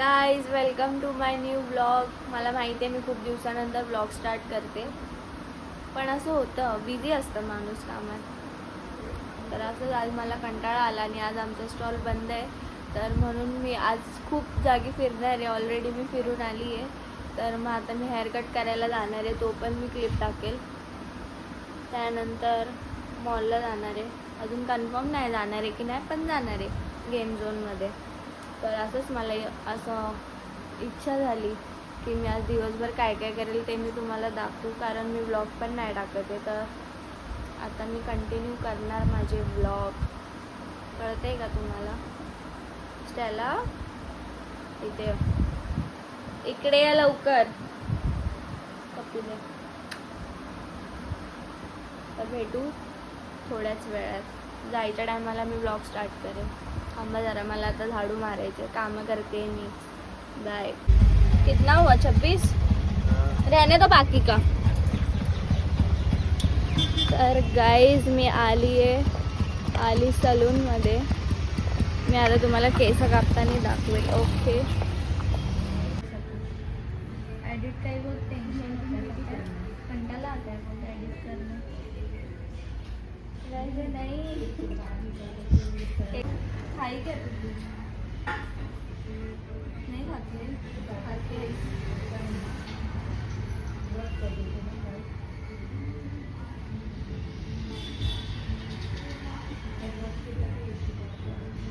Guys welcome to my new blog. मला माहिती आहे मी खूप दिवसानंतर ब्लॉग स्टार्ट करते, पण असं होतं, बिझी असतं माणूस कामात. तर असंच आज मला कंटाळा आला आणि आज आमचा स्टॉल बंद आहे, तर म्हणून मी आज खूप जागी फिरणार आहे. ऑलरेडी मी फिरून आली आहे. तर मग आता मी हेअर कट करायला जाणार आहे, तो पण मी क्लिप टाकेल. त्यानंतर मॉलला जाणार आहे. अजून कन्फर्म नाही जाणार आहे की नाही, पण जाणार आहे गेम झोनमध्ये. तर असंच मला असं इच्छा झाली की मी आज दिवसभर काय काय करेल ते मी तुम्हाला दाखवू, कारण मी ब्लॉग पण नाही टाकत आहे. तर आता मी कंटिन्यू करणार माझे ब्लॉग. कळतं आहे का तुम्हाला? स्टेला इथे इकडे या लवकर. कपिले तर भेटू थोड्याच वेळात. जायच्या टायमाला मी ब्लॉग स्टार्ट करेन. थांबा जरा, मला आता झाडू मारायचे, कामं करते मी. बाय. कितना हुआ? 26 रहने दो बाकी का. तर गाईज मी आली सलूनमध्ये. मी आता तुम्हाला केस कापताना दाखवेल. ओके. एडिट काही बहुत टेन्शन होतं, कंटाळा आता है बहुत एडिट करना. नहीं खाई क्या तू? नहीं खाती है?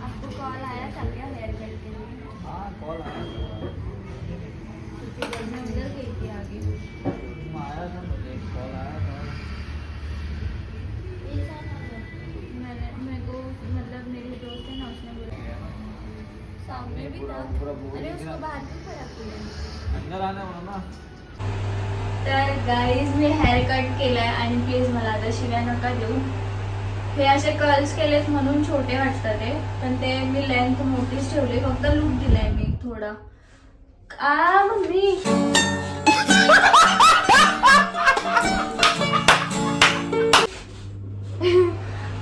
आपको कॉल आया था क्या हेयर कट के लिए? हाँ कॉल आया था। मैं उधर गई थी आगे. आया था, मुझे कॉल आया था। मेरे को मतलब मेरी दोस्त है ना, उसने बोला सामने भी था. अरे उसको बाहर भी खड़ा किया. अंदर आने वाला ना. तर गाईज मी हेअर कट केलाय आणि प्लीज मला आता शिव्या नका देऊ. हे असे कर्ल्स केलेत म्हणून छोटे वाटतात ते, पण ते मी लेंथ मोठीच ठेवली, फक्त लूक दिलाय मी थोडा. मम्मी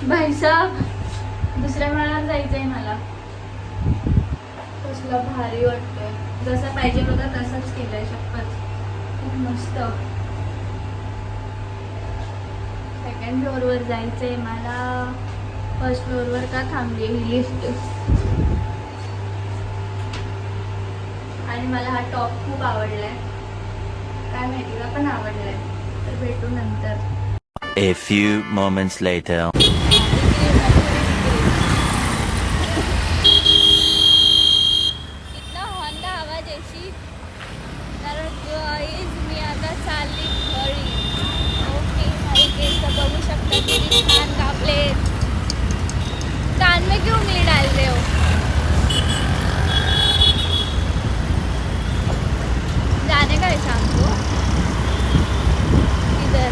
भाई साहब, दुसऱ्या माळ्यावर जायचंय मला. कसला भारी वाटतंय, जसं पाहिजे बघा तसंच केलंय. शपथ खूप मस्त. सेकंड फ्लोअरवर जायचंय मला. फर्स्ट फ्लोअरवर का थांबली ही लिफ्ट. आणि मला हा टॉप खूप आवडलाय, काय माहिती का, पण आवडलाय. तर भेटू नंतर. A few moments later. इथला हॉर्नचा आवाज येशी. तर गाईज मी आता चालली घरी. ओके. माझे केस बघू शकता किती छान कापले. कान में क्यों उंगली डाल रहे हो? जाने का है शाम को इधर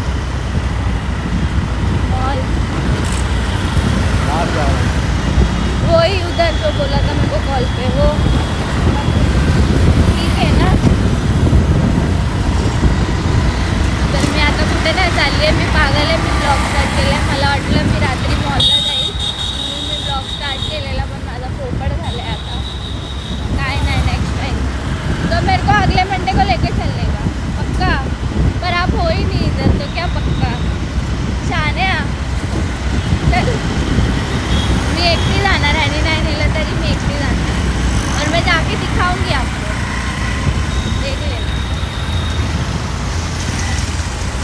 मॉल. बाहर जाओ. वही उधर जो बोला था मेरे को कॉल पे, वो ठीक है ना? तर मी आता कुठे नाही चालली आहे, मी पागल आहे. मी ब्लॉग स्टार्ट केला आहे. मला वाटलं मी रात्री मॉलला जाईल म्हणून मी ब्लॉग स्टार्ट केलेला, पण माझा पोपट झाला आहे आता. काय नाही, नेक्स्ट टाइम तो मेरे को अगले मंडे को लेके चलने का पक्का. पर आप हो ही नहीं इधर, तो क्या पक्का. शाने चल. मी एकटी जाणार, आणि नाही नेलं तरी मी एकटी जाणार. और मैं जाके दिखाऊंगी आपको, देख लेना.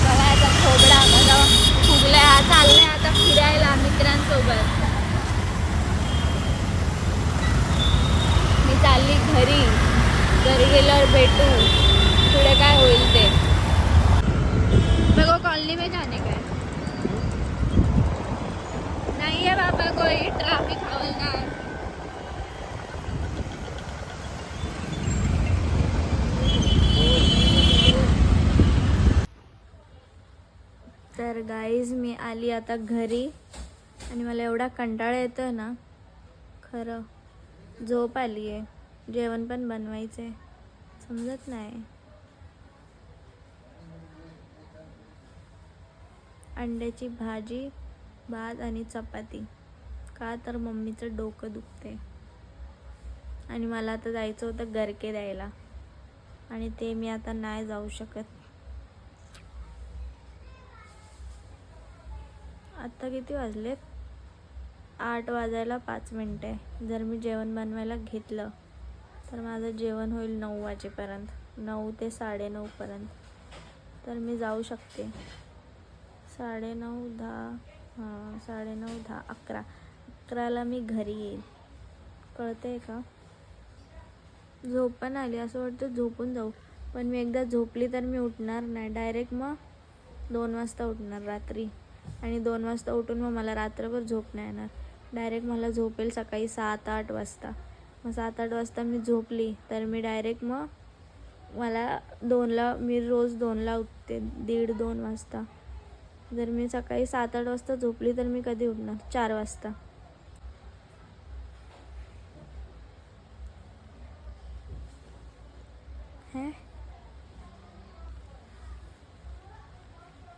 बघा आता खोबडा माझा फुगलाय. हा चाललाय आता फिरायला मित्रांसोबत. मी चालली घरी. घरी गेल्यावर भेटू, पुढे काय होईल ते. मेरे को कॉलोनी में जाने का है. नहीं है बाबा, कोई ट्रैफिक हवलना है. तर गाईज मी आली आता घरी, आणि मला एवढा कंटाळा येतो ना, खरं. झोप आली आहे, जेवण पण बनवायचं आहे, समजत नाही. अंड्याची भाजी, भात आणि चपाती. का तर मम्मीचं डोकं दुखते. आणि मला आता जायचं होतं गरके द्यायला आणि ते मी आता नाही जाऊ शकत. आत्ता किती वाजलेत? 8 वाजायला 5 मिनटे. जर मी जेवण बनवायला घेतलं तर माझं जेवण होईल 9 वाजेपर्यंत, 9 ते 9:30 पर्यंत. तर मी जाऊ शकते 9:30, 10, 9:30, 10, 11ला मी घरी येईल. कळतंय का? झोप पण आली, असं वाटतं झोपून जाऊ, पण मी एकदा झोपली तर मी उठणार नाही. डायरेक्ट मग 2 वाजता उठणार रात्री, आणि 2 वाजता उठून मग मला रात्रभर झोप नाही येणार. डायरेक्ट मला झोपेल सकाळी 7-8 वाजता. मग 7-8 वाजता मी झोपली तर मी डायरेक्ट मग मला 2ला, मी रोज 2ला उठते, 1:30-2 वाजता. जर मी सकाळी 7-8 वाजता झोपली तर मी कधी उठणार? 4 वाजता.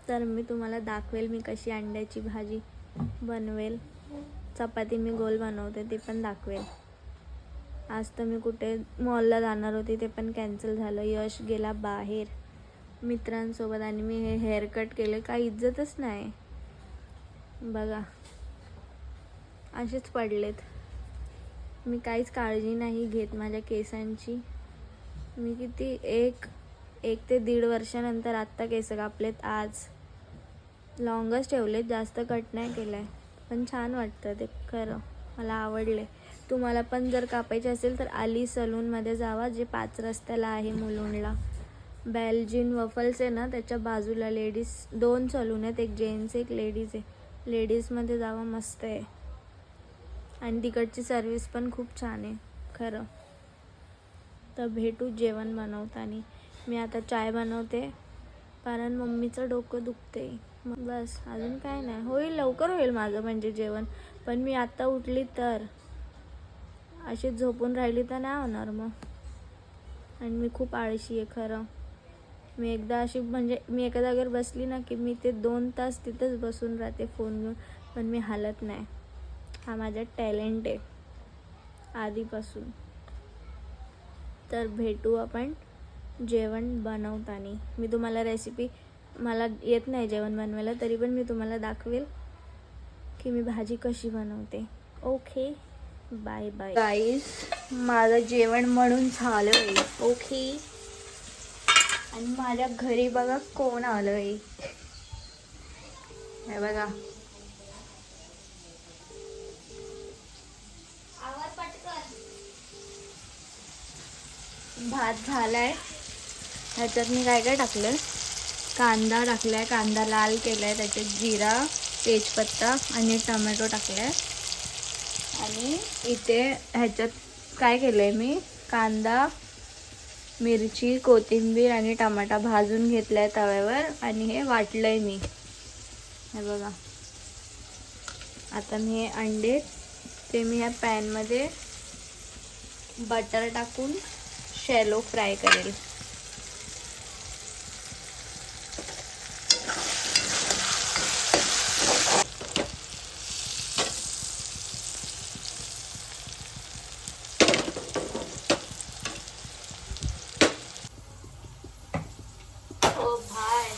तर मी तुम्हाला दाखवेल मी कशी अंड्याची भाजी बनवेल. चपाती मी गोल बनवते ते पण दाखवेल. आज तर मी कुठे मॉलला जाणार होती ते पण कॅन्सल झालं. यश गेला बाहेर मित्रांसोबत आणि मी हे हेअरकट केले, काही इज्जतच नाही. बघा असेच पडलेत. मी काहीच काळजी नाही घेत माझ्या केसांची. मी किती एक ते 1.5 वर्षानंतर आत्ता केस कापलेत. आज लॉंगच ठेवलेत, जास्त कट नाही केलं आहे, पण छान वाटतं ते. खरं मला आवडले. तुम्हाला पण जर कापायचे असेल तर आली सलूनमध्ये जावा, जे 5 रस्त्याला आहे मुलुंडला. बेल्जियन वफल्स आहे ना त्याच्या बाजूला. लेडीज 2 सलून आहेत, एक जेंट्स एक लेडीज आहे. लेडीजमध्ये जावा, मस्त आहे आणि तिकडची सर्विस पण खूप छान आहे खरं. तर भेटू जेवण बनवताना. मी आता चाय बनवते कारण मम्मीचं डोकं दुखते. मग बस, अजून काय नाही. होईल, लवकर होईल माझं म्हणजे जेवण. पण मी आत्ता उठली तर, अशी झोपून राहिली तर नाही होणार मग. आणि मी खूप आळशी आहे खरं. मी एकदा अशी म्हणजे मी एका जागेवर बसली ना की मी ते 2 तास तिथंच बसून राहते फोन घेऊन, पण मी हालत नाही. हा माझा टॅलेंट आहे आधीपासून. तर भेटू आपण जेवण बनवताना. मी तुम्हाला रेसिपी, मला येत नाही जेवण बनवायला तरी पण मी तुम्हाला दाखवेल की मी भाजी कशी बनवते. Okay, bye bye guys. माझं जेवण म्हणून झालं आहे. ओके, आणि माझ्या घरी बघा कोण आलं आहे. हे बघा, भात झालाय. ह्याच्यात मी काय काय टाकलं? कांदा टाकलाय, कांदा लाल केलाय, त्याच्यात जिरा, तेजपत्ता आणि टोमॅटो टाकलाय. आणि इथे ह्याच्यात काय केलंय मी, कांदा, मिरची, कोथिंबीर आणि टमाटा भाजून घेतलाय तव्यावर आणि हे वाटलंय मी. हे बघा. आता मी हे अंडे ते मी ह्या पॅनमध्ये बटर टाकून शॅलो फ्राय करेल. ओ भाई,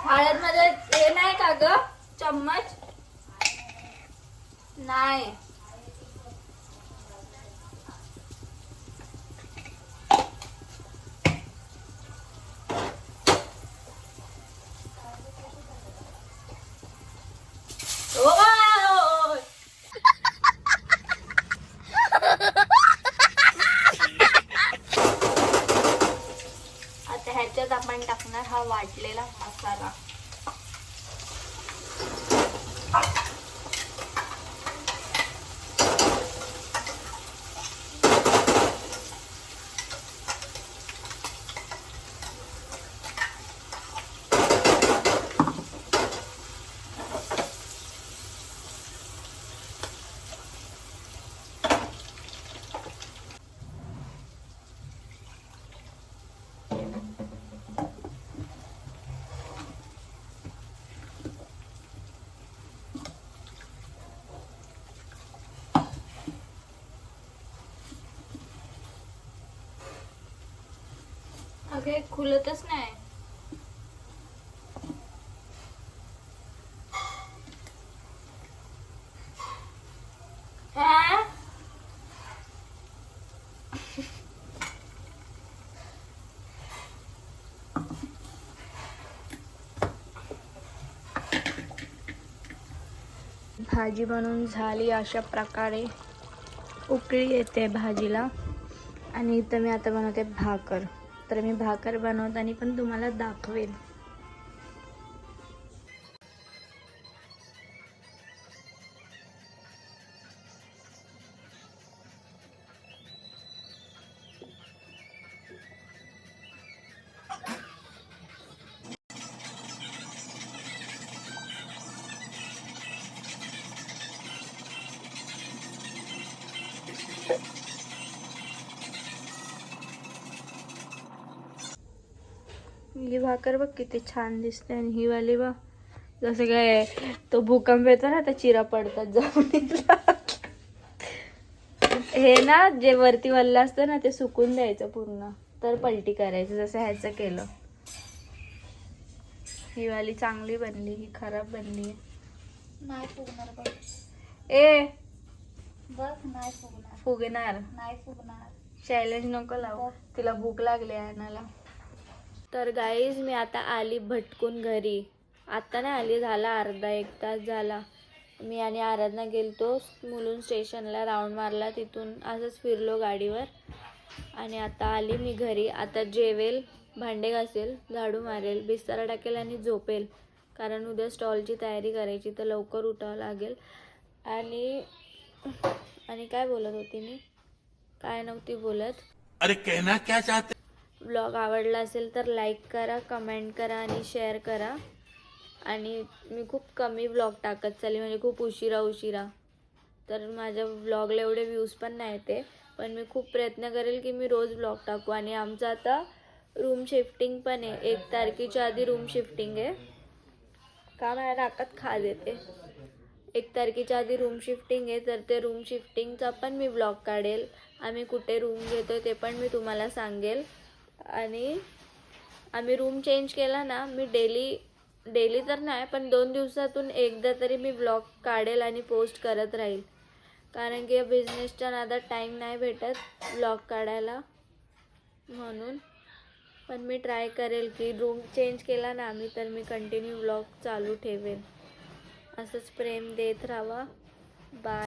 हळद मध्ये हे नाही का ग चम्मच? नाही. आता ह्याच्यात आपण टाकणार हा वाटलेला मसाला. अगे खुलतच नाही. हा? भाजी बनवून झाली अशा प्रकारे. उकळी येते भाजीला. आणि इथं मी आता बनवते भाकर. तर मी भाकर बनवताना पण तुम्हाला दाखवेल. ही भाकर बघ किती छान दिसते. आणि ही वाली बघ जसं काय तो भूकंप येतो ना त्या चिरा पडतात जमिनीला. हे ना जे वरती वल्ल असतं ना ते सुकून द्यायचं पूर्ण, तर पलटी करायचं जसं ह्याचं केलं. ही वाली चांगली बनली, ही खराब बनली. नाही फुगणार बघ. ए बघ नाही फुगणार. फुगणार. नाही फुगणार. चॅलेंज नको लावू, तिला भूक लागली आणायला. तर गाईज मी आता आली भटकून घरी. आता नाही आली, झाला अर्धा एक तास झाला. मी आणि आराधना गेलतो मुलुंड स्टेशनला, राऊंड मारला, तिथून असंच फिरलो गाडीवर. आणि आता आली मी घरी. आता जेवेल, भांडे घासेल, झाडू मारेल, बिस्तारा टाकेल आणि झोपेल. कारण उद्या स्टॉलची तयारी करायची, तर लवकर उठावं लागेल. आणि काय बोलत होती मी, काय नव्हती बोलत. अरे कहना क्या चाहते. ब्लॉग आवडला असेल तर लाईक करा, कमेंट करा आणि शेअर करा. आणि मी खूप कमी ब्लॉग टाकत चालली, म्हणजे खूप उशिरा. तर माझ्या ब्लॉगला एवढे व्ह्यूज पण नाही येते. पण मी खूप प्रयत्न करेल की मी रोज ब्लॉग टाकू. आणि आमचं आता रूम शिफ्टिंग पण आहे, 1 तारखेच्या आधी रूम शिफ्टिंग आहे. का माझ्या नाकात खाज येते. 1 तारखेच्या आधी रूम शिफ्टिंग आहे, तर ते रूम शिफ्टिंगचा पण मी ब्लॉग काढेल. आम्ही कुठे रूम घेतो ते पण मी तुम्हाला सांगेल. आणि आम्ही रूम चेंज केला ना, मी डेली तर नाही पण 2 दिवसातून एकदा तरी मी ब्लॉग काढेल आणि पोस्ट करत राहील. कारण की या बिझनेसच्या नादात टाईम नाही भेटत ब्लॉग काढायला म्हणून. पण मी ट्राय करेल की रूम चेंज केला ना आम्ही, तर मी कंटिन्यू ब्लॉग चालू ठेवेन. असंच प्रेम देत राहा. बाय.